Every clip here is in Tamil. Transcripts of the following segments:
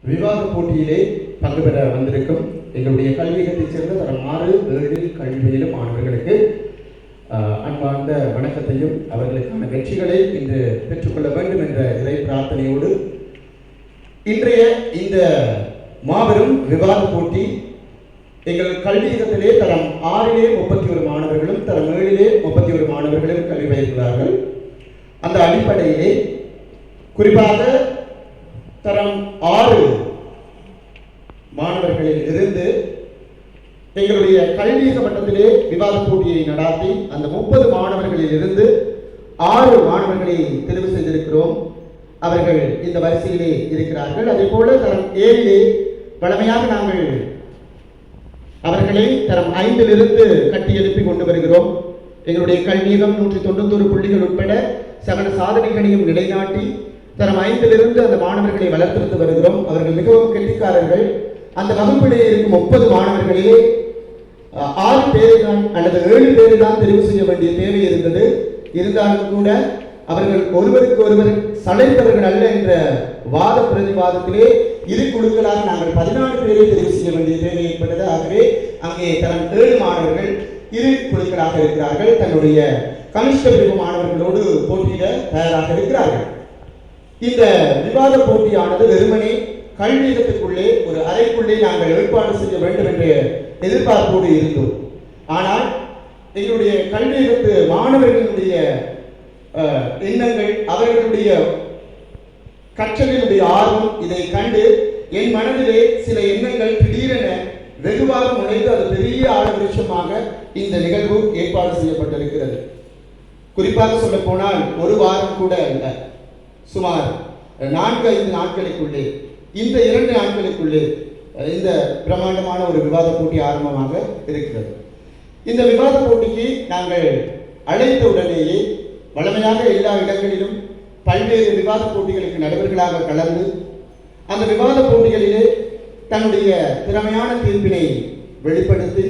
விவாத போட்டியிலே பங்கு பெற வந்திருக்கும் எங்களுடைய கல்வியகத்தைச் சேர்ந்த தரம் 6, 7 கல்வியிலும் மாணவர்களுக்கு அன்பார்ந்த வணக்கத்தையும் அவர்களுக்கான வெற்றிகளை இன்று பெற்றுக்கொள்ள வேண்டும் என்ற இறை பிரார்த்தனையோடு இன்றைய இந்த மாபெரும் விவாத போட்டி எங்கள் கல்வியகத்திலே தரம் 6 31 மாணவர்களும் தரம் 7 31 மாணவர்களும் கல்வி பயிர்கிறார்கள். அந்த அடிப்படையிலே குறிப்பாக தரம் 6 மாணவர்களில் இருந்து எங்களுடைய கல்வியக மட்டத்திலே விவாத போட்டியை நடாத்தி அந்த 30 மாணவர்களில் இருந்து 6 மாணவர்களை தெரிவு செய்திருக்கிறோம். அவர்கள் இந்த வரிசையிலே இருக்கிறார்கள். அதே போல தரம் 7 வழமையாக நாங்கள் அவர்களை தரம் 5 கட்டி எழுப்பி கொண்டு வருகிறோம். எங்களுடைய கல்வியகம் 191 புள்ளிகள் உட்பட சகல சாதனைகளையும் நிலைநாட்டி தரம் 5 அந்த மாணவர்களை வளர்த்தெடுத்து வருகிறோம். அவர்கள் மிகவும் கெட்டிக்காரர்கள். அந்த வகுப்பிலே இருக்கும் 30 மாணவர்களிலே 6 பேர் தான் அல்லது 7 பேர் தான் தெரிவு செய்ய வேண்டிய தேவை இருந்தது. இருந்தாலும் கூட அவர்கள் ஒருவருக்கு ஒருவர் சளைத்தவர்கள் அல்ல என்ற வாத பிரதிவாதத்திலே இரு குழுக்களாக நாங்கள் 14 பேரை தெரிவு செய்ய வேண்டிய தேவை ஏற்பட்டது. ஆகவே அங்கே தரம் 7 மாணவர்கள் இரு குழுக்களாக இருக்கிறார்கள். தன்னுடைய கனிஷ்ட பிரிவு மாணவர்களோடு போட்டியிட தயாராக இருக்கிறார்கள். இந்த விவாத போட்டியானது வெறுமனே கல்வியகத்துக்குள்ளே ஒரு அறைக்குள்ளே நாங்கள் ஏற்பாடு செய்ய வேண்டும் என்ற எதிர்பார்ப்போடு இருந்தோம். ஆனால் எங்களுடைய கல்வியகத்து மாணவர்களுடைய எண்ணங்கள், அவர்களுடைய கற்றலினுடைய ஆர்வம் இதை கண்டு என் மனதிலே சில எண்ணங்கள் திடீரென வெகுவாக முனைந்து அது பெரிய ஆழவிருஷமாக இந்த நிகழ்வு ஏற்பாடு செய்யப்பட்டிருக்கிறது. குறிப்பாக சொல்ல போனால் ஒரு வாரம் கூட அல்ல, சுமார் 4-5 நாட்களுக்குள்ளே இந்த 2 நாட்களுக்குள்ளே இந்த பிரம்மாண்டமான ஒரு விவாத போட்டி ஆரம்பமாக இருக்கிறது. இந்த விவாத போட்டிக்கு நாங்கள் அழைத்த உடனேயே வழமையாக எல்லா இடங்களிலும் பல்வேறு விவாத போட்டிகளுக்கு நடுவர்களாக கலந்து அந்த விவாத போட்டிகளிலே தன்னுடைய திறமையான தீர்ப்பினை வெளிப்படுத்தி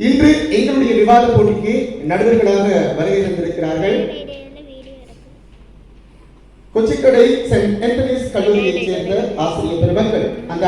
இன்று எங்களுடைய விவாத போட்டிக்கு நடுவர்களாக வருகை தந்திருக்கிறார்கள். கொச்சிக்கடை சென்ட் ஆண்டனிஸ் கல்லூரியைச் சேர்ந்த ஆசிரியர் பெருமக்கள். அந்த